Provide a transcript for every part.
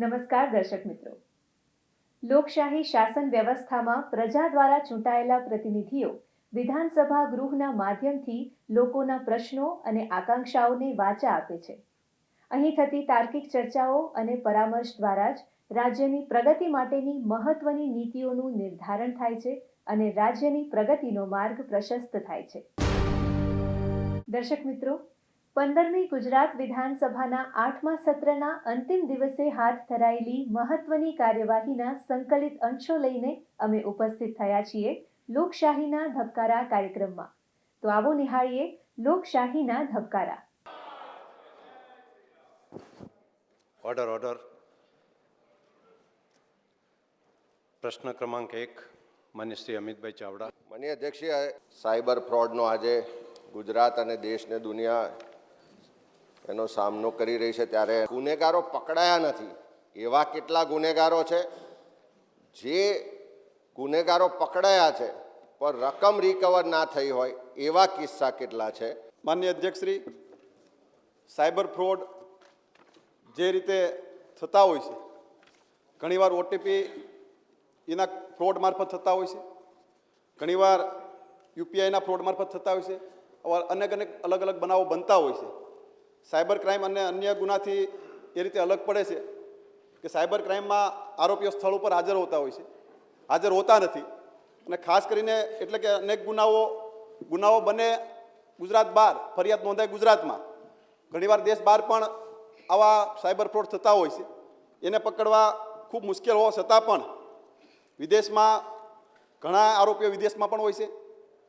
નમસ્કાર દર્શક મિત્રો. લોકશાહી શાસન વ્યવસ્થામાં પ્રજા દ્વારા ચૂંટાયેલા પ્રતિનિધિઓ વિધાનસભા ગૃહના માધ્યમથી લોકોના પ્રશ્નો અને આકાંક્ષાઓને વાચા આપે છે. અહીં થતી તાર્કિક ચર્ચાઓ અને પરામર્શ દ્વારા જ રાજ્યની પ્રગતિ માટેની મહત્વની નીતિઓનું નિર્ધારણ થાય છે અને રાજ્યની પ્રગતિનો માર્ગ પ્રશસ્ત થાય છે. દર્શક મિત્રો, 15મી ગુજરાત વિધાનસભાના 8મા સત્રના અંતિમ દિવસે હાથ ધરાયેલી મહત્વની કાર્યવાહીના સંકલિત અંશો લઈને અમે ઉપસ્થિત થયા છીએ લોકશાહીના ધબકારા કાર્યક્રમમાં. તો આવો નિહાળીએ લોકશાહીના ધબકારા. ઓર્ડર. પ્રશ્ન ક્રમાંક 1, માન્ય શ્રી અમિતભાઈ ચાવડા. માનનીય અધ્યક્ષીય, સાયબર ફ્રોડનો આજે ગુજરાત અને દેશને દુનિયા એનો સામનો કરી રહી છે, ત્યારે ગુનેગારો પકડાયા નથી. એવા કેટલા ગુનેગારો છે જે ગુનેગારો પકડાયા છે પણ રકમ રિકવર ના થઈ હોય, એવા કિસ્સા કેટલા છે? માનનીય અધ્યક્ષશ્રી, સાયબર ફ્રોડ જે રીતે થતા હોય છે, ઘણીવાર ઓટીપી એના ફ્રોડ મારફત થતા હોય છે, ઘણીવાર યુપીઆઈના ફ્રોડ મારફત થતા હોય છે, અનેક અલગ અલગ બનાવો બનતા હોય છે. સાયબર ક્રાઇમ અને અન્ય ગુનાથી એ રીતે અલગ પડે છે કે સાયબર ક્રાઇમમાં આરોપીઓ સ્થળ ઉપર હાજર હોતા નથી, અને ખાસ કરીને એટલે કે અનેક ગુનાઓ બને ગુજરાત બહાર, ફરિયાદ નોંધાય ગુજરાતમાં, ઘણીવાર દેશ બહાર પણ આવા સાયબર ફ્રોડ થતા હોય છે. એને પકડવા ખૂબ મુશ્કેલ હોવા છતાં પણ વિદેશમાં ઘણા આરોપીઓ વિદેશમાં પણ હોય છે,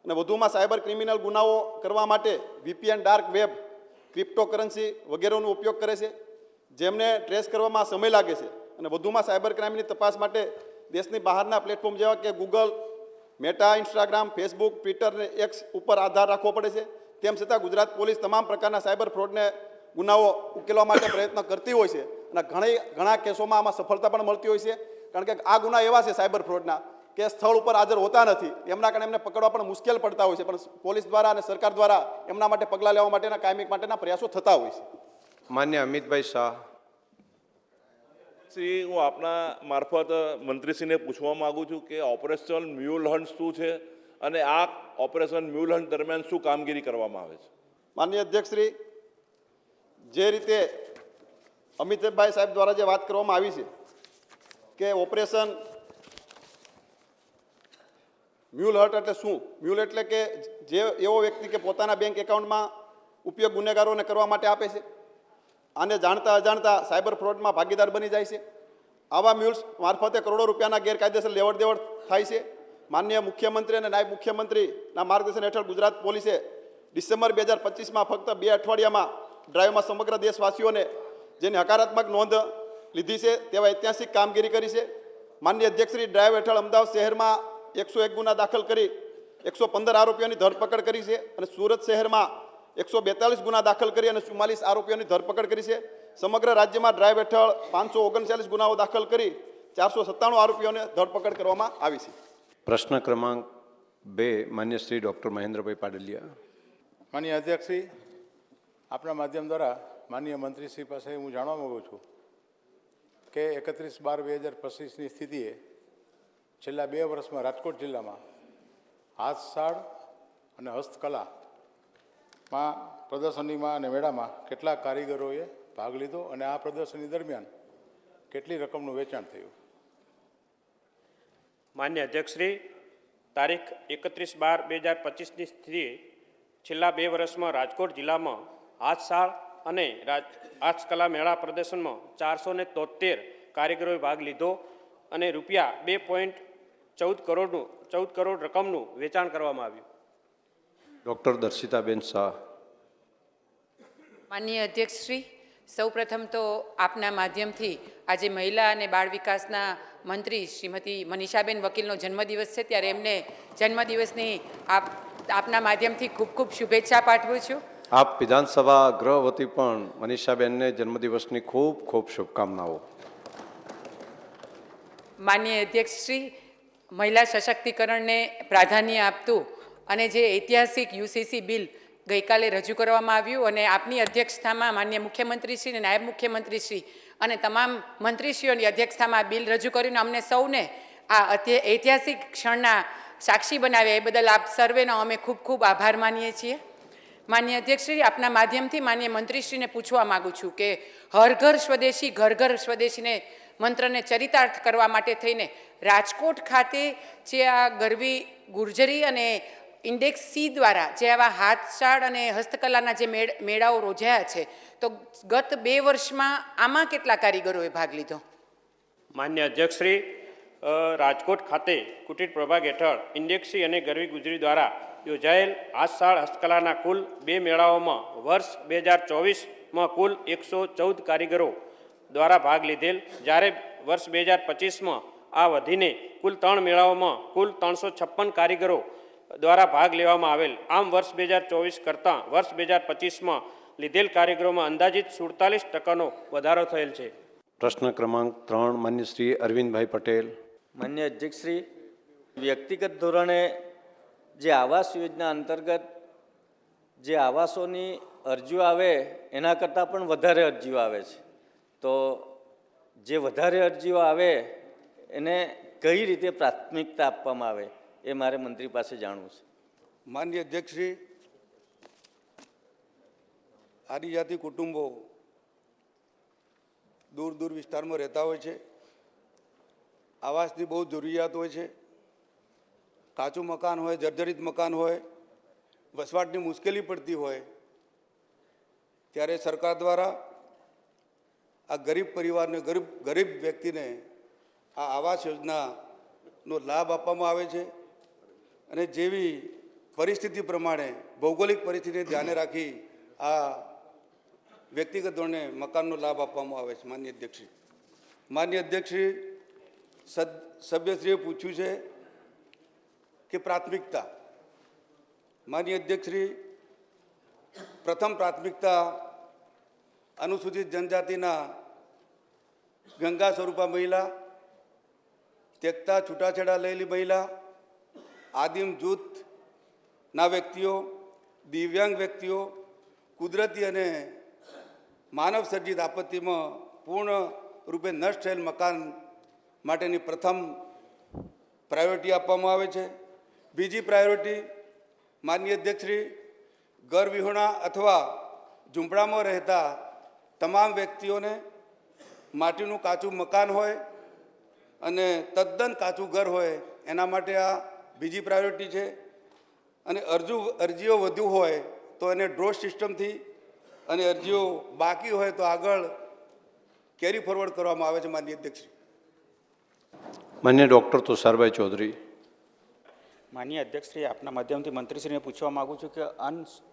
અને વધુમાં સાયબર ક્રિમિનલ ગુનાઓ કરવા માટે વીપીએન, ડાર્ક વેબ, ક્રિપ્ટોકરન્સી વગેરેનો ઉપયોગ કરે છે, જેમને ટ્રેસ કરવામાં સમય લાગે છે. અને વધુમાં સાયબર ક્રાઇમની તપાસ માટે દેશની બહારના પ્લેટફોર્મ જેવા કે Google, meta, Instagram, Facebook, Twitter અને એક્સ ઉપર આધાર રાખવો પડે છે. તેમ છતાં ગુજરાત પોલીસ તમામ પ્રકારના સાયબર ફ્રોડને ગુનાઓ ઉકેલવા માટે પ્રયત્ન કરતી હોય છે, અને ઘણા કેસોમાં આમાં સફળતા પણ મળતી હોય છે. કારણ કે આ ગુના એવા છે સાયબર ફ્રોડના કે સ્થળ ઉપર હાજર હોતા નથી, એમના કારણે એમને પકડવા પણ મુશ્કેલ પડતા હોય છે, પણ પોલીસ દ્વારા અને સરકાર દ્વારા એમના માટે પગલાં લેવા માટેના કાયમી માટેના પ્રયાસો થતા હોય છે. માન્ય અમિતભાઈ શાહ. શ્રી, હું આપના મારફત મંત્રીશ્રીને પૂછવા માગું છું કે ઓપરેશન મ્યુલ હન્ટ શું છે અને આ ઓપરેશન મ્યુલ હન્ટ દરમિયાન શું કામગીરી કરવામાં આવે છે? માનનીય અધ્યક્ષશ્રી, જે રીતે અમિતભાઈ સાહેબ દ્વારા જે વાત કરવામાં આવી છે કે ઓપરેશન મ્યુલ હર્ટ એટલે શું? મ્યુલ એટલે કે જે એવો વ્યક્તિ કે પોતાના બેંક એકાઉન્ટમાં ઉપયોગ ગુનેગારોને કરવા માટે આપે છે, આને જાણતા અજાણતા સાયબર ફ્રોડમાં ભાગીદાર બની જાય છે. આવા મ્યુલ્સ મારફતે કરોડો રૂપિયાના ગેરકાયદેસર લેવડ દેવડ થાય છે. માનનીય મુખ્યમંત્રી અને નાયબ મુખ્યમંત્રીના માર્ગદર્શન હેઠળ ગુજરાત પોલીસે ડિસેમ્બર 2025માં ફક્ત 2 અઠવાડિયામાં ડ્રાઈવમાં સમગ્ર દેશવાસીઓને જેની હકારાત્મક નોંધ લીધી છે તેવા ઐતિહાસિક કામગીરી કરી છે. માનનીય અધ્યક્ષશ્રી, ડ્રાઈવ હેઠળ અમદાવાદ શહેરમાં 101 ગુના દાખલ કરી 115 આરોપીઓની ધરપકડ કરી છે, અને સુરત શહેરમાં 142 ગુના દાખલ કરી અને 44 આરોપીઓની ધરપકડ કરી છે. સમગ્ર રાજ્યમાં ડ્રાઈવ હેઠળ 539 ગુનાઓ દાખલ કરી 497 આરોપીઓને ધરપકડ કરવામાં આવી છે. પ્રશ્ન ક્રમાંક 2, માન્ય શ્રી ડૉક્ટર મહેન્દ્રભાઈ પાડલિયા. માનનીય અધ્યક્ષશ્રી, આપના માધ્યમ દ્વારા માનનીય મંત્રીશ્રી પાસે હું જાણવા માગું છું કે 31/12/2025ની સ્થિતિએ છેલ્લા 2 વર્ષમાં રાજકોટ જિલ્લામાં હાથશાળ અને હસ્તકલામાં પ્રદર્શનીમાં અને મેળામાં કેટલા કારીગરોએ ભાગ લીધો અને આ પ્રદર્શની દરમિયાન કેટલી રકમનું વેચાણ થયું? માન્ય અધ્યક્ષશ્રી, તારીખ 31/12/2025ની સ્થિતિએ છેલ્લા 2 વર્ષમાં રાજકોટ જિલ્લામાં હાથશાળ અને હાથકલા મેળા પ્રદર્શનમાં 473 કારીગરોએ ભાગ લીધો અને રૂપિયા 2.14 કરોડ રકમનું વેચાણ કરવામાં આવ્યું. ડૉક્ટર દર્શિતાબેન શાહ. માનનીય અધ્યક્ષશ્રી, સૌપ્રથમ તો આપના માધ્યમથી આજે મહિલા અને બાળ વિકાસના મંત્રી શ્રીમતી મનીષાબેન વકીલનો જન્મદિવસ છે, ત્યારે એમને જન્મદિવસની આપના માધ્યમથી ખૂબ ખૂબ શુભેચ્છા પાઠવું છું. આપ વિધાનસભા ગૃહ વતી પણ મનીષાબેનને જન્મદિવસની ખૂબ ખૂબ શુભકામનાઓ. માનનીય અધ્યક્ષશ્રી, મહિલા સશક્તિકરણને પ્રાધાન્ય આપતું અને જે ઐતિહાસિક યુસીસી બિલ ગઈકાલે રજૂ કરવામાં આવ્યું અને આપની અધ્યક્ષતામાં માનનીય મુખ્યમંત્રીશ્રી અને નાયબ મુખ્યમંત્રીશ્રી અને તમામ મંત્રીશ્રીઓની અધ્યક્ષતામાં આ બિલ રજૂ કર્યું. અમને સૌને આ ઐતિહાસિક ક્ષણના સાક્ષી બનાવ્યા એ બદલ આપ સર્વેનો અમે ખૂબ ખૂબ આભાર માનીએ છીએ. માનનીય અધ્યક્ષશ્રી, આપના માધ્યમથી માનનીય મંત્રીશ્રીને પૂછવા માગું છું કે હર ઘર સ્વદેશી ઘર ઘર સ્વદેશીને મંત્રને ચરિતાર્થ કરવા માટે થઈને રાજકોટ ખાતે જે આ ગરવી ગુર્જરી અને ઇન્ડેક્સ સી દ્વારા જે આવા હાથશાળ અને હસ્તકલાના જે મેળાઓ યોજાયા છે, તો ગત 2 વર્ષમાં આમાં કેટલા કારીગરોએ ભાગ લીધો? માન્ય અધ્યક્ષશ્રી, રાજકોટ ખાતે કુટીર પ્રભાગ હેઠળ ઇન્ડેક્સી અને ગરવી ગુજરી દ્વારા યોજાયેલ હાથશાળ હસ્તકલાના કુલ 2 મેળાઓમાં વર્ષ 2024માં કુલ 114 કારીગરો દ્વારા ભાગ લીધેલ, જ્યારે વર્ષ 2025માં આ વધીને કુલ 3 મેળાઓમાં કુલ 356 કારીગરો દ્વારા ભાગ લેવામાં આવેલ. આમ વર્ષ 2024 કરતાં વર્ષ 2025માં લીધેલ કારીગરોમાં અંદાજિત 47% વધારો થયેલ છે. પ્રશ્ન ક્રમાંક 3 માન્ય શ્રી અરવિંદભાઈ પટેલ. માન્ય અધ્યક્ષશ્રી, વ્યક્તિગત ધોરણે જે આવાસ યોજના અંતર્ગત જે આવાસોની અરજીઓ આવે એના કરતાં પણ વધારે અરજીઓ આવે છે, તો જે વધારે અરજીઓ આવે એને કઈ રીતે પ્રાથમિકતા આપવામાં આવે એ મારે મંત્રી પાસે જાણવું છે. માનનીય અધ્યક્ષશ્રી, આદિજાતિ કુટુંબો દૂર દૂર વિસ્તારમાં રહેતા હોય છે. આવાસની બહુ જરૂરિયાત હોય છે. કાચું મકાન હોય, જર્જરિત મકાન હોય, વસવાટની મુશ્કેલી પડતી હોય, ત્યારે સરકાર દ્વારા આ ગરીબ પરિવારને ગરીબ વ્યક્તિને આ આવાસ યોજનાનો લાભ આપવામાં આવે છે. અને જેવી પરિસ્થિતિ પ્રમાણે ભૌગોલિક પરિસ્થિતિને ધ્યાને રાખી આ વ્યક્તિગત ધોરણે મકાનનો લાભ આપવામાં આવે છે. માનનીય અધ્યક્ષશ્રી, માનનીય અધ્યક્ષશ્રી, સભ્યશ્રીએ પૂછ્યું છે કે પ્રાથમિકતા. માનનીય અધ્યક્ષશ્રી, પ્રથમ પ્રાથમિકતા અનુસૂચિત જનજાતિના ગંગા સ્વરૂપા મહિલા, ત્યક્તા છૂટાછેડા લેલી મહિલા, આદિમ જૂથના વ્યક્તિઓ, દિવ્યાંગ વ્યક્તિઓ, કુદરતી અને માનવ સર્જિત આપત્તિમાં પૂર્ણ રૂપે નષ્ટ થયેલ મકાન માટેની પ્રથમ પ્રાયોરિટી આપવામાં આવે છે. બીજી પ્રાયોરિટી, માનનીય અધ્યક્ષશ્રી, ઘર વિહોણા અથવા ઝૂંપડામાં રહેતા તમામ વ્યક્તિઓને માટીનું કાચું મકાન હોય અને તદ્દન કાચું ઘર હોય એના માટે આ બીજી પ્રાયોરિટી છે. અને અરજીઓ વધુ હોય તો એને ડ્રો સિસ્ટમથી અને અરજીઓ બાકી હોય તો આગળ કેરી ફોરવર્ડ કરવામાં આવે છે. માનનીય અધ્યક્ષશ્રી. માન્ય ડૉક્ટર તુષારભાઈ ચૌધરી. માનનીય અધ્યક્ષશ્રી, આપના માધ્યમથી મંત્રીશ્રીને પૂછવા માગું છું કે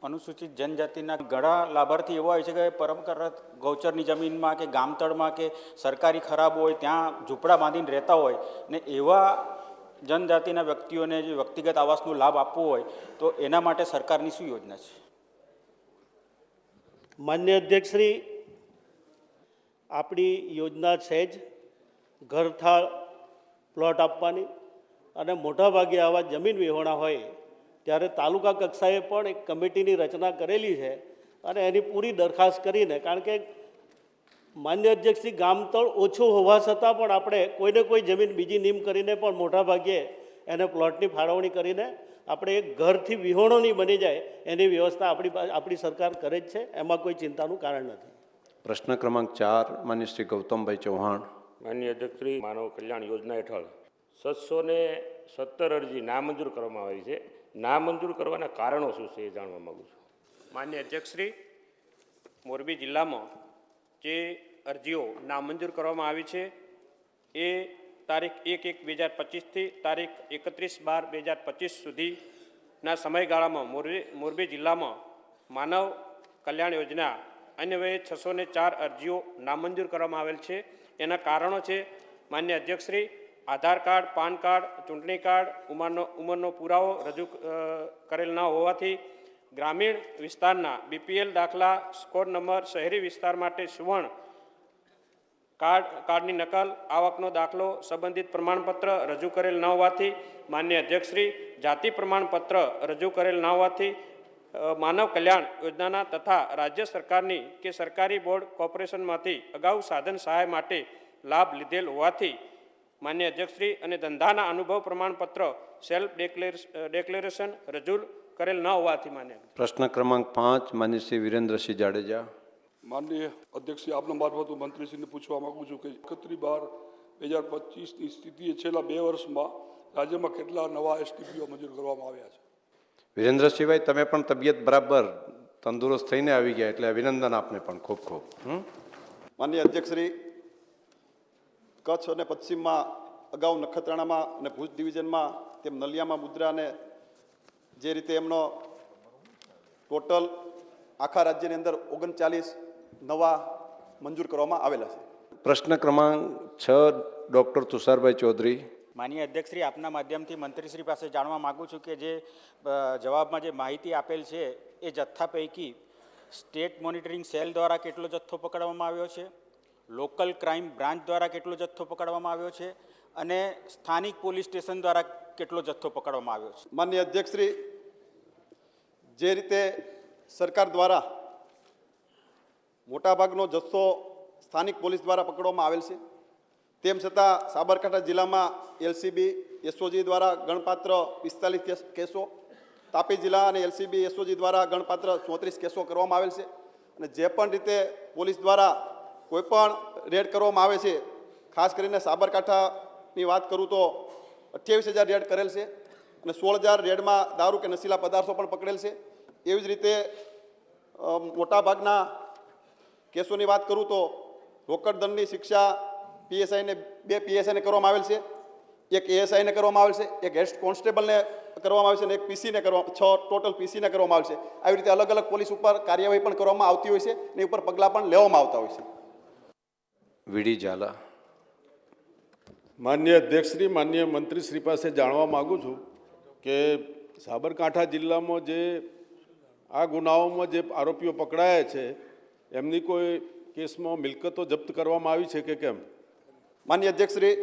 અનુસૂચિત જનજાતિના ઘણા લાભાર્થી એવા હોય છે કે પરંપરાગત ગૌચરની જમીનમાં કે ગામતળમાં કે સરકારી ખરાબ હોય ત્યાં ઝૂંપડા બાંધીને રહેતા હોય ને એવા જનજાતિના વ્યક્તિઓને જે વ્યક્તિગત આવાસનો લાભ આપવો હોય તો એના માટે સરકારની શું યોજના છે? માન્ય અધ્યક્ષશ્રી, આપણી યોજના છે જ ઘરથાળ પ્લોટ આપવાની, અને મોટાભાગે આવા જમીન વિહોણા હોય ત્યારે તાલુકા કક્ષાએ પણ એક કમિટીની રચના કરેલી છે અને એની પૂરી દરખાસ્ત કરીને, કારણ કે માન્ય અધ્યક્ષશ્રી, ગામતળ ઓછું હોવા છતાં પણ આપણે કોઈને કોઈ જમીન બીજી નીમ કરીને પણ મોટાભાગે એને પ્લોટની ફાળવણી કરીને આપણે એક ઘરથી વિહોણો નહીં બની જાય એની વ્યવસ્થા આપણી સરકાર કરે જ છે. એમાં કોઈ ચિંતાનું કારણ નથી. પ્રશ્ન ક્રમાંક 4 માન્ય શ્રી ગૌતમભાઈ ચૌહાણ. માનનીય અધ્યક્ષશ્રી, માનવ કલ્યાણ યોજના હેઠળ 717 અરજી નામંજૂર કરવામાં આવી છે. નામંજૂર કરવાના કારણો શું છે એ જાણવા માગું છું. માન્ય અધ્યક્ષશ્રી, મોરબી જિલ્લામાં જે અરજીઓ નામંજૂર કરવામાં આવી છે એ તારીખ 1/1/2025થી તારીખ 31/12/2025 સુધીના સમયગાળામાં મોરબી જિલ્લામાં માનવ કલ્યાણ યોજના અન્વયે 604 અરજીઓ નામંજૂર કરવામાં આવેલ છે. એના કારણો છે: માન્ય અધ્યક્ષશ્રી, આધાર કાર્ડ, પાન કાર્ડ, ચૂંટણી કાર્ડ, ઉંમરનો પુરાવો રજૂ કરેલ ન હોવાથી, ગ્રામીણ વિસ્તારના BPL દાખલા, સ્કોર નંબર, શહેરી વિસ્તાર માટે સુવર્ણ કાર્ડની નકલ, આવકનો દાખલો, સંબંધિત પ્રમાણપત્ર રજૂ કરેલ ન હોવાથી, માન્ય અધ્યક્ષશ્રી, જાતિ પ્રમાણપત્ર રજૂ કરેલ ન હોવાથી, માનવ કલ્યાણ યોજનાના તથા રાજ્ય સરકારની કે સરકારી બોર્ડ કોર્પોરેશનમાંથી અગાઉ સાધન સહાય માટે લાભ લીધેલ હોવાથી, માન્ય અધ્યક્ષશ્રી, અને ધંધાના અનુભવ પ્રમાણપત્ર સેલ્ફ ડિક્લેરેશન રજૂ કરેલ ન હોવાથી માન્ય. પ્રશ્ન ક્રમાંક 5 માન્ય શ્રી વિરેન્દ્રસિંહ જાડેજા. માનનીય અધ્યક્ષશ્રી, આપના મારફત હું મંત્રીશ્રીને પૂછવા માગું છું કે 31/12/2025ની સ્થિતિએ છેલ્લા 2 વર્ષમાં રાજ્યમાં કેટલા નવા STPO મંજૂર કરવામાં આવ્યા છે? વિરેન્દ્રસિંહભાઈ, તમે પણ તબિયત બરાબર તંદુરસ્ત થઈને આવી ગયા, એટલે અભિનંદન આપને પણ ખૂબ ખૂબ. માનનીય અધ્યક્ષશ્રી, કચ્છ અને પશ્ચિમમાં અગાઉ નખત્રાણામાં અને ભુજ ડિવિઝનમાં તેમ નલિયામાં મુદ્રાને જે રીતે એમનો ટોટલ આખા રાજ્યની અંદર 39 નવા મંજૂર કરવામાં આવેલા છે. પ્રશ્ન ક્રમાંક 6 ડૉક્ટર તુષારભાઈ ચૌધરી. માનનીય અધ્યક્ષશ્રી, આપના માધ્યમથી મંત્રીશ્રી પાસે જાણવા માગું છું કે જે જવાબમાં જે માહિતી આપેલ છે એ જથ્થા પૈકી સ્ટેટ મોનિટરિંગ સેલ દ્વારા કેટલો જથ્થો પકડવામાં આવ્યો છે, લોકલ ક્રાઇમ બ્રાન્ચ દ્વારા કેટલો જથ્થો પકડવામાં આવ્યો છે અને સ્થાનિક પોલીસ સ્ટેશન દ્વારા કેટલો જથ્થો પકડવામાં આવ્યો છે? માનનીય અધ્યક્ષશ્રી, જે રીતે સરકાર દ્વારા મોટાભાગનો જથ્થો સ્થાનિક પોલીસ દ્વારા પકડવામાં આવેલ છે, તેમ છતાં સાબરકાંઠા જિલ્લામાં LCB SOG દ્વારા ગણપાત્ર 45 કેસો, તાપી જિલ્લા અને LCB SOG દ્વારા ગણપાત્ર 34 કેસો કરવામાં આવેલ છે. અને જે પણ રીતે પોલીસ દ્વારા કોઈપણ રેડ કરવામાં આવે છે, ખાસ કરીને સાબરકાંઠાની વાત કરું તો 28,000 રેડ કરેલ છે અને 16,000 રેડમાં દારૂ કે નશીલા પદાર્થો પણ પકડેલ છે. એવી જ રીતે મોટાભાગના કેસોની વાત કરું તો રોકડ દંડની શિક્ષા PSIને 2 PSIને કરવામાં આવેલ છે, એક ASIને કરવામાં આવેલ છે, એક હેડ કોન્સ્ટેબલને કરવામાં આવે છે અને એક PCને કરવામાં 6 ટોટલ PCને કરવામાં આવે છે. આવી રીતે અલગ અલગ પોલીસ ઉપર કાર્યવાહી પણ કરવામાં આવતી હોય છે અને ઉપર પગલાં પણ લેવામાં આવતા હોય છે. વીડી ઝાલા. માનનીય અધ્યક્ષશ્રી, માનનીય મંત્રીશ્રી પાસે જાણવા માગું છું કે સાબરકાંઠા જિલ્લામાં જે આ ગુનાઓમાં જે આરોપીઓ પકડાયા છે એમની કોઈ કેસમાં મિલકતો જપ્ત કરવામાં આવી છે કે કેમ? માનનીય અધ્યક્ષશ્રી,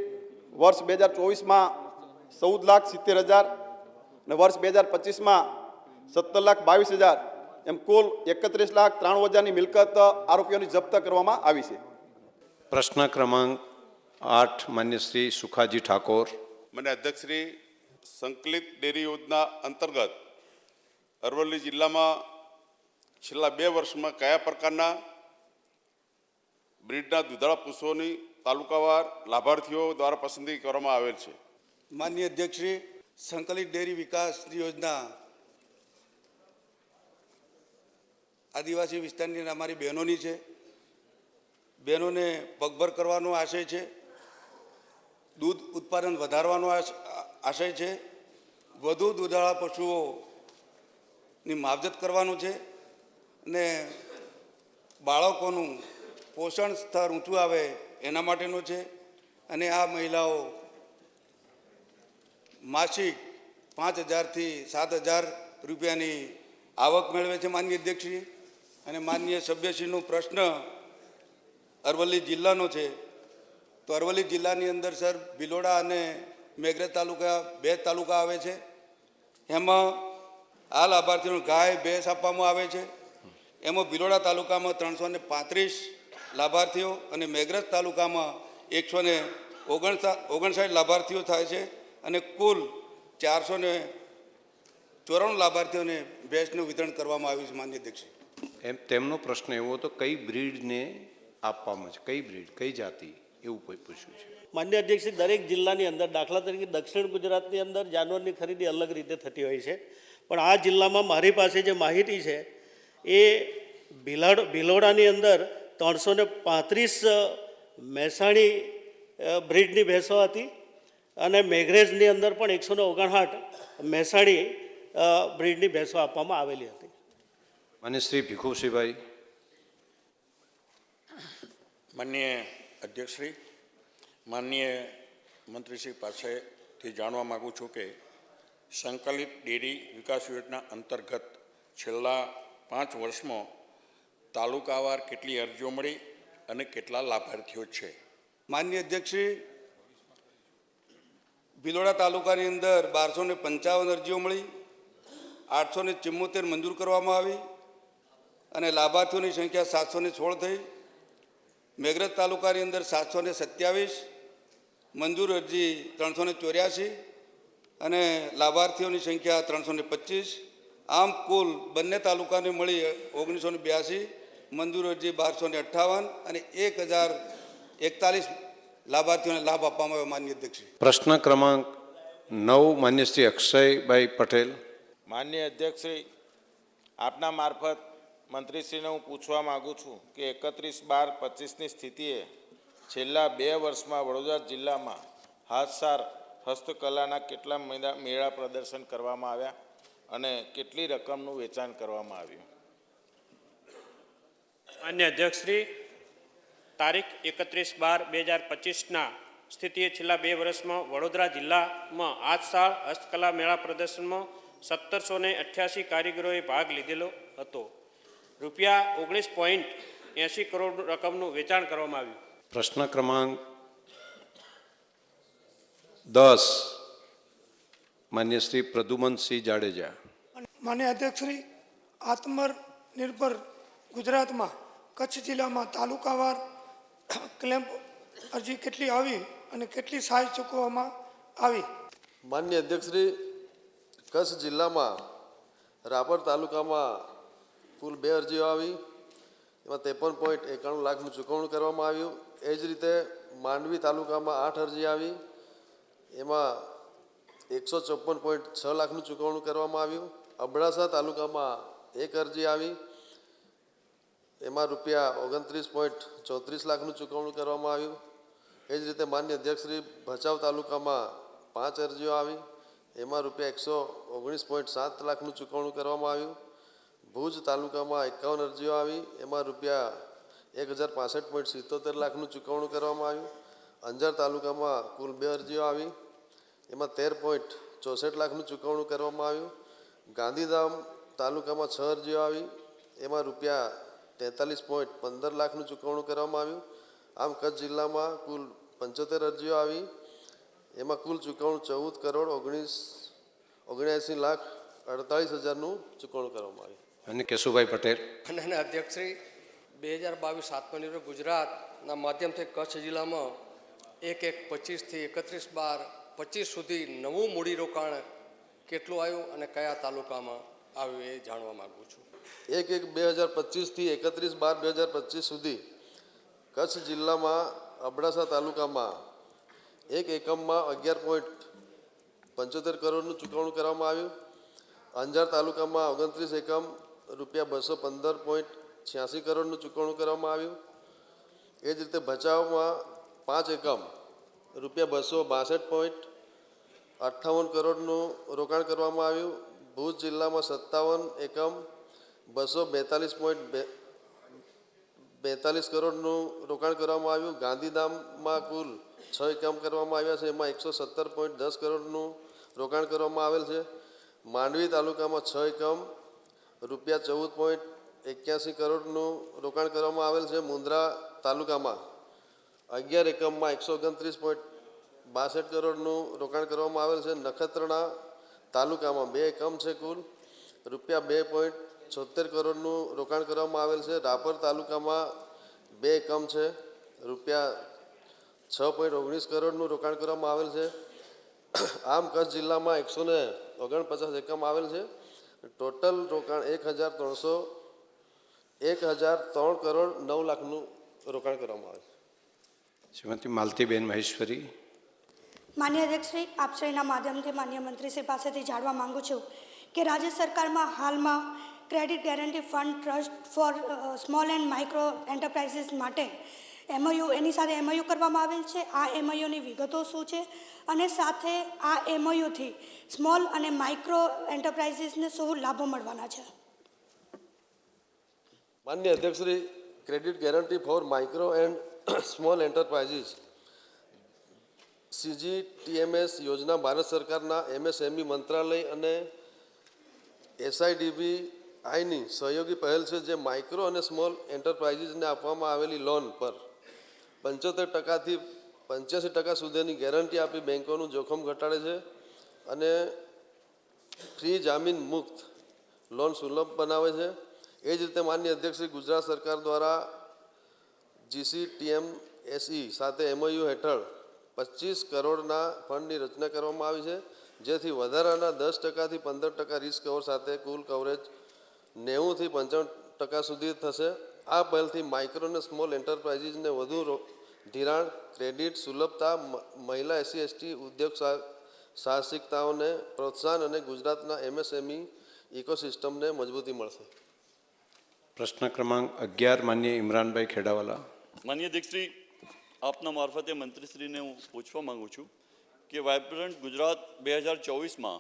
વર્ષ 2024માં 14,70,000 અને વર્ષ 2025માં 17,22,000 એમ કુલ 31,93,000ની મિલકત આરોપીઓની જપ્ત કરવામાં આવી છે. પ્રશ્ન ક્રમાંક 8 માન્ય શ્રી સુખાજી ઠાકોર. મને અધ્યક્ષશ્રી, સંકલિત ડેરી યોજના અંતર્ગત અરવલ્લી જિલ્લામાં છેલ્લા 2 વર્ષમાં કયા પ્રકારના બ્રીડના દુધાળા પશુઓની તાલુકાવાર લાભાર્થીઓ દ્વારા પસંદગી કરવામાં આવેલ છે? માનનીય અધ્યક્ષશ્રી, સંકલિત ડેરી વિકાસ યોજના આદિવાસી વિસ્તારની અમારી બહેનોની છે. બહેનોને પગભર કરવાનો આશય છે, દૂધ ઉત્પાદન વધારવાનો આશય છે, વધુ દૂધાળા પશુઓની માવજત કરવાનું છે અને બાળકોનું પોષણ સ્તર ઊંચું આવે એના માટેનું છે. અને આ મહિલાઓ માસિક 5,000થી 7,000 રૂપિયાની આવક મેળવે છે. માનનીય અધ્યક્ષશ્રી અને માનનીય સભ્યશ્રીનો પ્રશ્ન અરવલ્લી જિલ્લાનો છે, તો અરવલ્લી જિલ્લાની અંદર સર ભિલોડા અને મેઘરજ તાલુકા 2 તાલુકા આવે છે. એમાં આ લાભાર્થીઓને ગાય ભેંસ આપવામાં આવે છે. એમાં ભિલોડા તાલુકામાં 335 લાભાર્થીઓ અને મેઘરજ તાલુકામાં 159 લાભાર્થીઓ થાય છે અને કુલ 494 લાભાર્થીઓને ભેંસનું વિતરણ કરવામાં આવ્યું છે. માનનીય અધ્યક્ષ, તેમનો પ્રશ્ન એવો હતો કઈ બ્રીડને આપવામાં છે, કઈ બ્રીડ, કઈ જાતિ, એવું કોઈ પૂછ્યું છે? માન્ય અધ્યક્ષ, દરેક જિલ્લાની અંદર દાખલા તરીકે દક્ષિણ ગુજરાતની અંદર જાનવરની ખરીદી અલગ રીતે થતી હોય છે, પણ આ જિલ્લામાં મારી પાસે જે માહિતી છે એ ભિલોડાની અંદર 335 મહેસાણી બ્રીડની ભેંસો હતી અને મેઘરેજની અંદર પણ 159 મહેસાણી બ્રીડની ભેંસો આપવામાં આવેલી હતી. માન્ય શ્રી ભીખુસિંહભાઈ. માનનીય અધ્યક્ષશ્રી, માનનીય મંત્રીશ્રી પાસેથી જાણવા માગું છું કે સંકલિત ડેરી વિકાસ યોજના અંતર્ગત છેલ્લા 5 વર્ષમાં તાલુકાવાર કેટલી અરજીઓ મળી અને કેટલા લાભાર્થીઓ છે? માનનીય અધ્યક્ષશ્રી, ભિલોડા તાલુકાની અંદર 1255 અરજીઓ મળી, 874 મંજૂર કરવામાં આવી અને લાભાર્થીઓની સંખ્યા 716 થઈ. મેઘરજ તાલુકાની અંદર 727, મંજૂર અરજી 384 અને લાભાર્થીઓની સંખ્યા 325. આમ કુલ બંને તાલુકાને મળી 1982, મંજૂર અરજી 1258 અને 1041 લાભાર્થીઓને લાભ આપવામાં આવ્યો. માનનીય અધ્યક્ષશ્રી. પ્રશ્ન ક્રમાંક 9 માન્ય શ્રી અક્ષયભાઈ પટેલ. માનનીય અધ્યક્ષશ્રી, આપના મારફત મંત્રીશ્રીને હું પૂછવા માગું છું કે 31/12/25ની સ્થિતિએ છેલ્લા 2 વર્ષમાં વડોદરા જિલ્લામાં હાથસાર હસ્તકલાના કેટલા મેળા પ્રદર્શન કરવામાં આવ્યા અને કેટલી રકમનું વેચાણ કરવામાં આવ્યું? માન્ય અધ્યક્ષશ્રી, તારીખ 31/12/2025ના સ્થિતિએ છેલ્લા 2 વર્ષમાં વડોદરા જિલ્લામાં હાથસાળ હસ્તકલા મેળા પ્રદર્શનમાં 1788 કારીગરોએ ભાગ લીધેલો હતો. રૂપિયા 19.80 કરોડ રકમનું વેચાણ કરવામાં આવ્યું. પ્રશ્ન ક્રમાંક 10 માન્ય શ્રી પ્રદ્યુમનસિંહ જાડેજા. માન્ય અધ્યક્ષશ્રી, આત્મનિર્ભર ગુજરાતમાં કચ્છ જિલ્લામાં તાલુકાવાર ક્લેમ્પ અરજી કેટલી આવી અને કેટલી સહાય ચૂકવવામાં આવી? માન્ય અધ્યક્ષશ્રી, કચ્છ જિલ્લામાં રાપર તાલુકામાં કુલ 2 અરજીઓ આવી, એમાં 53.91 લાખનું ચૂકવણું કરવામાં આવ્યું. એ જ રીતે માંડવી તાલુકામાં 8 અરજી આવી, એમાં 154.6 લાખનું ચૂકવણું કરવામાં આવ્યું. અબડાસા તાલુકામાં 1 અરજી આવી, એમાં રૂપિયા 29.34 લાખનું ચૂકવણું કરવામાં આવ્યું. એ જ રીતે માન્ય અધ્યક્ષશ્રી, ભચાઉ તાલુકામાં 5 અરજીઓ આવી, એમાં રૂપિયા 119.7 લાખનું ચૂકવણું કરવામાં આવ્યું. ભુજ તાલુકામાં 51 અરજીઓ આવી, એમાં રૂપિયા 1065.77 લાખનું ચૂકવણું કરવામાં આવ્યું. અંજાર તાલુકામાં કુલ 2 અરજીઓ આવી, એમાં 13.64 લાખનું ચૂકવણું કરવામાં આવ્યું. ગાંધીધામ તાલુકામાં 6 અરજીઓ આવી, એમાં રૂપિયા 43.15 લાખનું ચૂકવણું કરવામાં આવ્યું. આમ કચ્છ જિલ્લામાં કુલ 75 અરજીઓ આવી, એમાં કુલ ચૂકવણું 14,79,48,000નું ચૂકવણું કરવામાં આવ્યું. અને કેશુભાઈ પટેલ. અને અધ્યક્ષશ્રી, 2022 આત્મનિર્ભર ગુજરાતના માધ્યમથી કચ્છ જિલ્લામાં 1/1/25થી 31/12/25 સુધી નવું મૂડીરોકાણ કેટલું આવ્યું અને કયા તાલુકામાં આવ્યું એ જાણવા માગું છું. 1/1/2025થી 31/12/2025 સુધી કચ્છ જિલ્લામાં અબડાસા તાલુકામાં એક એકમમાં 11.75 કરોડનું ચૂકવણું કરવામાં આવ્યું. અંજાર તાલુકામાં 29 એકમ રૂપિયા 215.86 કરોડનું ચૂકવણું કરવામાં આવ્યું. એ જ રીતે ભચાઉમાં 5 એકમ રૂપિયા 262.58 કરોડનું રોકાણ કરવામાં આવ્યું. ભુજ જિલ્લામાં 57 એકમ 242.42 કરોડનું રોકાણ કરવામાં આવ્યું. ગાંધીધામમાં કુલ 6 એકમ કરવામાં આવ્યા છે, એમાં 117.10 કરોડનું રોકાણ કરવામાં આવેલ છે. માંડવી તાલુકામાં 6 એકમ રૂપિયા 14.81 કરોડનું રોકાણ કરવામાં આવેલ છે. મુન્દ્રા તાલુકામાં 11 એકમમાં 129.62 કરોડનું રોકાણ કરવામાં આવેલ છે. નખત્રાણા તાલુકામાં 2 એકમ છે, કુલ રૂપિયા 2.76 કરોડનું રોકાણ કરવામાં આવેલ છે. રાપર તાલુકામાં 2 એકમ છે, રૂપિયા 6.19 કરોડનું રોકાણ કરવામાં આવેલ છે. આમ કચ્છ જિલ્લામાં 149 એકમ આવેલ છે. ટોટલ રોકાણ 1,003 કરોડ 9 લાખનું રોકાણ કરવામાં આવે છે. શ્રીમતી માલતીબેન મહેશ્વરી. માન્ય અધ્યક્ષશ્રી, આપશ્રીના માધ્યમથી માન્ય મંત્રીશ્રી પાસેથી જાણવા માંગુ છું કે રાજ્ય સરકારમાં હાલમાં credit guarantee fund trust for small and micro enterprises માટે એમઓયુ એની સાથે એમઓયુ કરવામાં આવેલ છે. આ એમઓયુની વિગતો શું છે અને સાથે આ એમઓયુથી સ્મોલ અને માઇક્રો એન્ટરપ્રાઇઝીસને શું લાભો મળવાના છે? માનનીય અધ્યક્ષશ્રી, credit guarantee for micro and small enterprises CGTMS યોજના ભારત સરકારના MSME મંત્રાલય અને SIDBIની સહયોગી પહેલ છે, જે માઇક્રો અને સ્મોલ એન્ટરપ્રાઇઝીસને આપવામાં આવેલી લોન પર 75% થી 85% સુધીની ગેરંટી આપી બેન્કોનું જોખમ ઘટાડે છે અને ફ્રી જામીન મુક્ત લોન સુલભ બનાવે છે. એ જ રીતે માનનીય અધ્યક્ષશ્રી, ગુજરાત સરકાર દ્વારા GCTMSE સાથે MOU હેઠળ 25 કરોડના ફંડની રચના કરવામાં આવી છે, જેથી વધારાના 10% થી 15% રિસ્ક કવર સાથે કુલ કવરેજ 90 થી 95% સુધી થશે. આ પહેલથી માઇક્રો અને સ્મોલ એન્ટરપ્રાઇઝીસને વધુ ધિરાણ, ક્રેડિટ સુલભતા, મહિલા SC/ST ઉદ્યોગ સાહસિકતાઓને પ્રોત્સાહન અને ગુજરાતના MSME ઇકોસિસ્ટમને મજબૂતી મળશે. પ્રશ્ન ક્રમાંક 11 માનનીય ઇમરાનભાઈ ખેડાવાલા. માનનીય અધ્યક્ષશ્રી, આપના મારફતે મંત્રીશ્રીને હું પૂછવા માગું છું કે વાઇબ્રન્ટ ગુજરાત 2024માં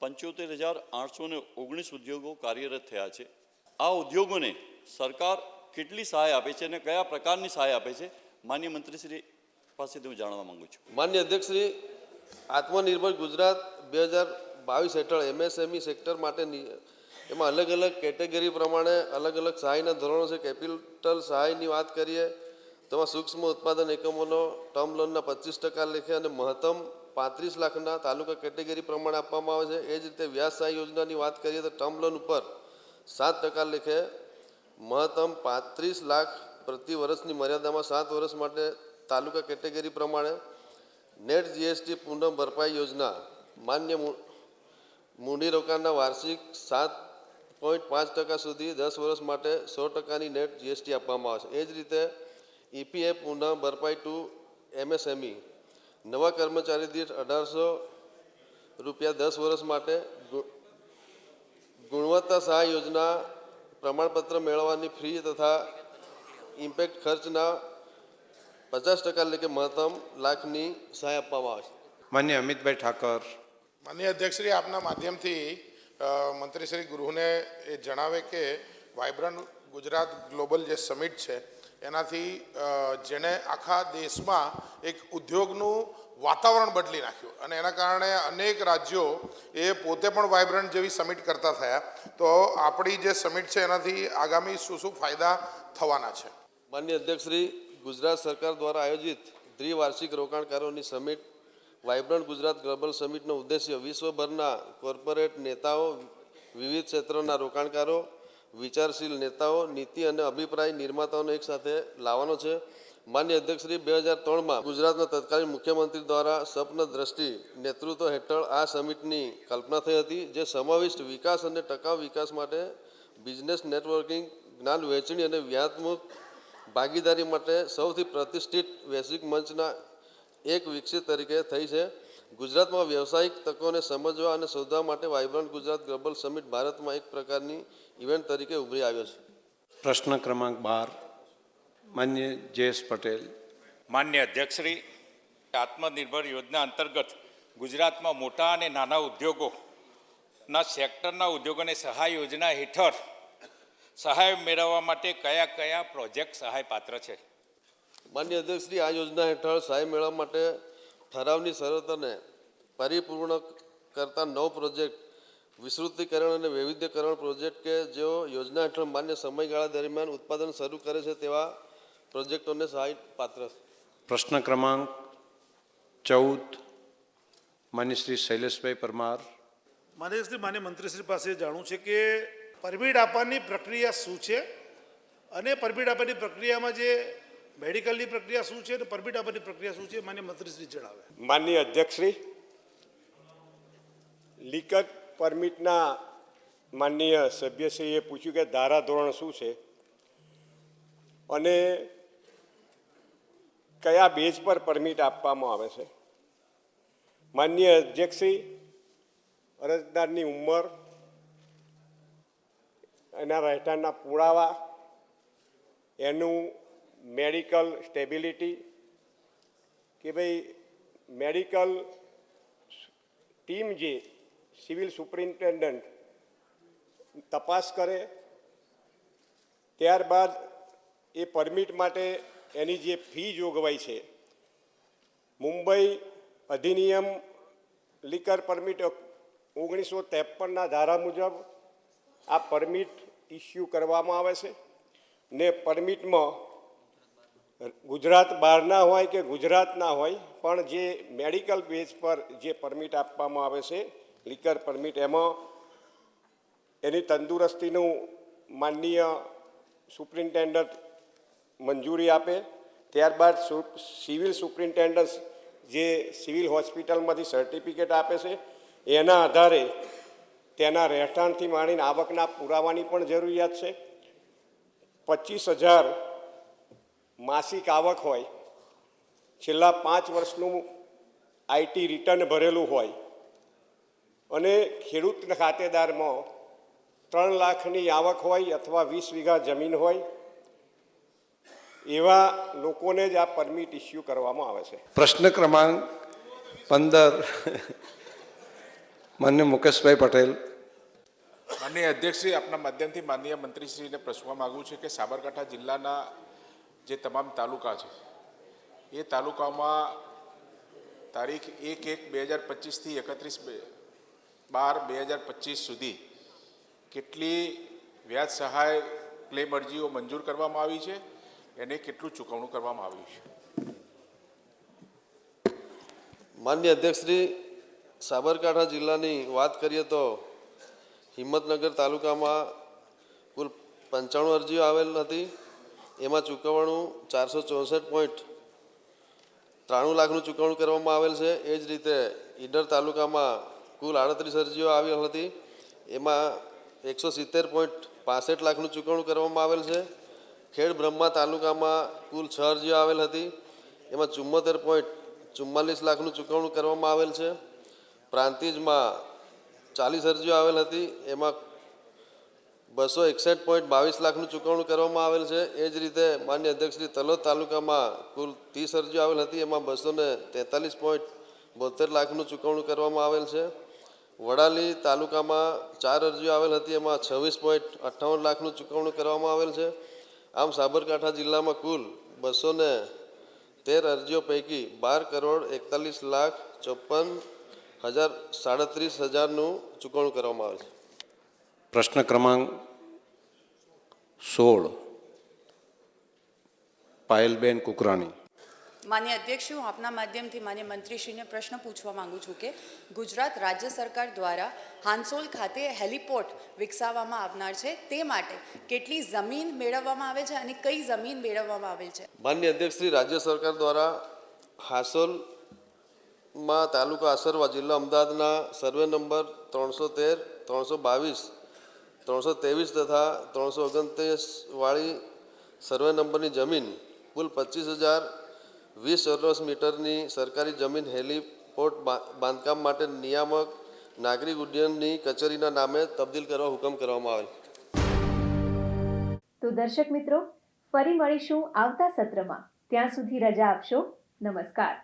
75,819 ઉદ્યોગો કાર્યરત થયા છે. આ ઉદ્યોગોને સરકાર કેટલી સહાય આપે છે અને કયા પ્રકારની સહાય આપે છે? માનનીય મંત્રીશ્રી પાસેથી હું જાણવા માગું છું. માનનીય અધ્યક્ષશ્રી, આત્મનિર્ભર ગુજરાત 2022 હેઠળ MSME સેક્ટર માટે એમાં અલગ અલગ કેટેગરી પ્રમાણે અલગ અલગ સહાયના ધોરણો છે. કેપિટલ સહાયની વાત કરીએ તો એમાં સૂક્ષ્મ ઉત્પાદન એકમોનો ટર્મ લોનના 25% લેખે અને મહત્તમ 35 લાખના તાલુકા કેટેગરી પ્રમાણે આપવામાં આવે છે. એ જ રીતે વ્યાજ સહાય યોજનાની વાત કરીએ તો ટર્મ લોન ઉપર 7% લેખે મહત્તમ 35 લાખ પ્રતિ વર્ષની મર્યાદામાં 7 વર્ષ માટે તાલુકા કેટેગરી પ્રમાણે. નેટ GST પુનઃ ભરપાઈ યોજના માન્ય મૂડીરોકાણના વાર્ષિક 7.5% સુધી 10 વર્ષ માટે 100%ની નેટ GST આપવામાં આવે છે. એ જ રીતે EPF પુનઃ ભરપાઈ ટુ MSME નવા કર્મચારી દીઠ 1800 રૂપિયા 10 વર્ષ માટે. ગુણવત્તા સહાય યોજના પ્રમાણપત્ર મેળવવાની ફી તથા ઇમ્પેક્ટ ખર્ચના 50% લેખે મહત્તમ લાખની સહાય આપવામાં આવે છે. માન્ય અમિતભાઈ ઠાકર. માનનીય અધ્યક્ષશ્રી, આપના માધ્યમથી મંત્રીશ્રી ગૃહને એ જણાવે કે વાઇબ્રન્ટ ગુજરાત ગ્લોબલ જે સમિટ છે એનાથી જેણે આખા દેશમાં એક ઉદ્યોગનું વાતાવરણ બદલી નાખ્યું અને એના કારણે અનેક રાજ્યો એ પોતે પણ વાઇબ્રન્ટ જેવી સમિટ કરતા થયા. તો આપણી જે સમિટ છે એનાથી આગામી શું શું ફાયદા થવાના છે? માનનીય અધ્યક્ષશ્રી, ગુજરાત સરકાર દ્વારા આયોજિત દ્વિવાર્ષિક રોકાણકારોની સમિટ વાઇબ્રન્ટ ગુજરાત ગ્લોબલ સમિટનો ઉદ્દેશ્ય વિશ્વભરના કોર્પોરેટ નેતાઓ, વિવિધ ક્ષેત્રોના રોકાણકારો, વિચારશીલ નેતાઓ, નીતિ અને અભિપ્રાય નિર્માતાઓને એકસાથે લાવવાનો છે. માનનીય અધ્યક્ષશ્રી, 2003માં ગુજરાતના તત્કાલીન મુખ્યમંત્રી દ્વારા સ્વપ્ન દ્રષ્ટિ નેતૃત્વ હેઠળ આ સમિટની કલ્પના થઈ હતી, જે સમાવિષ્ટ વિકાસ અને ટકાઉ વિકાસ માટે બિઝનેસ નેટવર્કિંગ, જ્ઞાન વહેંચણી અને વ્યૂહાત્મક ભાગીદારી માટે સૌથી પ્રતિષ્ઠિત વૈશ્વિક મંચના એક વિકસિત તરીકે થઈ છે. ગુજરાતમાં વ્યવસાયિક તકોને સમજવા અને શોધવા માટે વાઇબ્રન્ટ ગુજરાત ગ્લોબલ સમિટ ભારતમાં એક પ્રકારની ઇવેન્ટ તરીકે ઉભરી આવ્યો છે. પ્રશ્ન ક્રમાંક 12 માન્ય જયેશ પટેલ. માન્ય અધ્યક્ષશ્રી, આત્મનિર્ભર યોજના અંતર્ગત ગુજરાતમાં મોટા અને નાના ઉદ્યોગોના સેક્ટરના ઉદ્યોગોને સહાય યોજના હેઠળ સહાય મેળવવા માટે કયા કયા પ્રોજેક્ટ સહાય પાત્ર છે? માનનીય અધ્યક્ષશ્રી, આ યોજના હેઠળ સહાય મેળવવા માટે ઠરાવની શરતોને પરિપૂર્ણ કરતા 9 પ્રોજેક્ટ, વિસ્તૃતીકરણ અને વૈવિધ્યકરણ પ્રોજેક્ટ કે જેઓ યોજના હેઠળ માન્ય સમયગાળા દરમિયાન ઉત્પાદન શરૂ કરે છે તેવા પ્રોજેક્ટોને સહાય પાત્ર છે. પ્રશ્ન ક્રમાંક 14 માન્ય શ્રી શૈલેષભાઈ પરમાર. માન્ય મંત્રીશ્રી પાસે જાણવું છે કે પરમિટ આપવાની પ્રક્રિયા શું છે અને પરમિટ આપવાની પ્રક્રિયામાં જે મેડિકલની પ્રક્રિયા શું છે અને પરમિટ આપવાની પ્રક્રિયા શું છે? માન્ય મંત્રીશ્રી જણાવે. માનનીય અધ્યક્ષશ્રી, લીકર પરમિટના માનનીય સભ્યશ્રીએ પૂછ્યું કે ધારાધોરણ શું છે અને કયા બેઝ પર પરમિટ આપવામાં આવે છે. માનનીય અધ્યક્ષશ્રી, અરજદારની ઉંમર, એના રહેઠાણના પુરાવા, એનું મેડિકલ સ્ટેબિલિટી, કે ભાઈ મેડિકલ ટીમ જે સિવિલ સુપ્રિન્ટેન્ડન્ટ તપાસ કરે, ત્યારબાદ એ પરમિટ માટે એની જે ફી જોગવાઈ છે, મુંબઈ અધિનિયમ લીકર પરમિટ 1953ના ધારા મુજબ આ પરમિટ ઇસ્યુ કરવામાં આવે છે ને પરમિટમાં ગુજરાત બહારના હોય કે ગુજરાતના હોય પણ જે મેડિકલ બેઝ પર જે પરમિટ આપવામાં આવે છે લીકર પરમિટ, એમાં એની તંદુરસ્તીનું માનનીય સુપ્રિન્ટેન્ડન્ટ મંજૂરી આપે. ત્યારબાદ સિવિલ સુપ્રિન્ટેન્ડન્ટ જે સિવિલ હોસ્પિટલમાંથી સર્ટિફિકેટ આપે છે, એના આધારે તેના રહેઠાણથી માંડીને આવકના પુરાવાની પણ જરૂરિયાત છે. 25,000 માસિક આવક હોય, છેલ્લા 5 વર્ષનું આઈટી રિટર્ન ભરેલું હોય અને ખેડૂત ખાતેદારમાં 3 લાખની આવક હોય અથવા 20 વીઘા જમીન હોય, એવા લોકોને જ આ પરમિટ ઇસ્યુ કરવામાં આવે છે. પ્રશ્ન ક્રમાંક 15 માનનીય મુકેશભાઈ પટેલ. માનનીય અધ્યક્ષશ્રી, આપના માધ્યમથી માનનીય મંત્રીશ્રીને પૂછવા માગું છું કે સાબરકાંઠા જિલ્લાના જે તમામ તાલુકા છે એ તાલુકામાં તારીખ 1/1/2025થી 31/12/2025 સુધી કેટલી વ્યાજ સહાય ક્લેમ અરજીઓ મંજૂર કરવામાં આવી છે, એને કેટલું ચૂકવણું કરવામાં આવ્યું છે? માનનીય અધ્યક્ષશ્રી, સાબરકાંઠા જિલ્લાની વાત કરીએ તો હિંમતનગર તાલુકામાં કુલ 95 અરજીઓ આવેલ હતી. એમાં ચૂકવણું 464.93 લાખનું ચૂકવણું કરવામાં આવેલ છે. એ જ રીતે ઈડર તાલુકામાં કુલ 38 અરજીઓ આવેલ હતી. એમાં 170.65 લાખનું ચૂકવણું કરવામાં આવેલ છે. ખેડ બ્રહ્મા તાલુકામાં કુલ 6 અરજીઓ આવેલ હતી. એમાં 74.44 લાખનું ચૂકવણું કરવામાં આવેલ છે. પ્રાંતિજમાં 40 અરજીઓ આવેલ હતી. એમાં 261.22 લાખનું ચૂકવણું કરવામાં આવેલ છે. એ જ રીતે માન્ય અધ્યક્ષશ્રી તલોદ તાલુકામાં કુલ 30 અરજીઓ આવેલ હતી. એમાં 243.72 લાખનું ચૂકવણું કરવામાં આવેલ છે. વડાલી તાલુકામાં 4 અરજીઓ આવેલ હતી. એમાં 26.58 લાખનું ચૂકવણું કરવામાં આવેલ છે. આમ સાબરકાંઠા જિલ્લામાં કુલ 213 અરજીઓ પૈકી 12,41,54,037નું ચૂકવણું કરવામાં આવે છે. પ્રશ્ન ક્રમાંક 16 પાયલબેન કુકરાણી. માન્ય અધ્યક્ષ, હું આપના માધ્યમથી માન્ય મંત્રીશ્રીને પ્રશ્ન પૂછવા માંગુ છું કે ગુજરાત રાજ્ય સરકાર દ્વારા હાંસોલ ખાતે હેલિપોર્ટ વિકસાવવામાં આવનાર છે, તે માટે કેટલી જમીન મેળવવામાં આવે છે અને કઈ જમીન મેળવવામાં આવેલ છે? માન્ય અધ્યક્ષશ્રી, રાજ્ય સરકાર દ્વારા હાંસોલમાં તાલુકા આસરવા જિલ્લા અમદાવાદના સર્વે નંબર 313, 322, 323 તથા 329 વાળી સર્વે નંબરની જમીન કુલ 25,020 ચોરસ મીટરની સરકારી જમીન હેલિપોર્ટ બાંધકામ માટે નિયામક નાગરિક ઉડ્ડયનની કચેરીના નામે તબદીલ કરવા હુકમ કરવામાં આવેલ. તો દર્શક મિત્રો, ફરી મળીશું આવતા સત્રમાં. ત્યાં સુધી રજા આપશો. નમસ્કાર.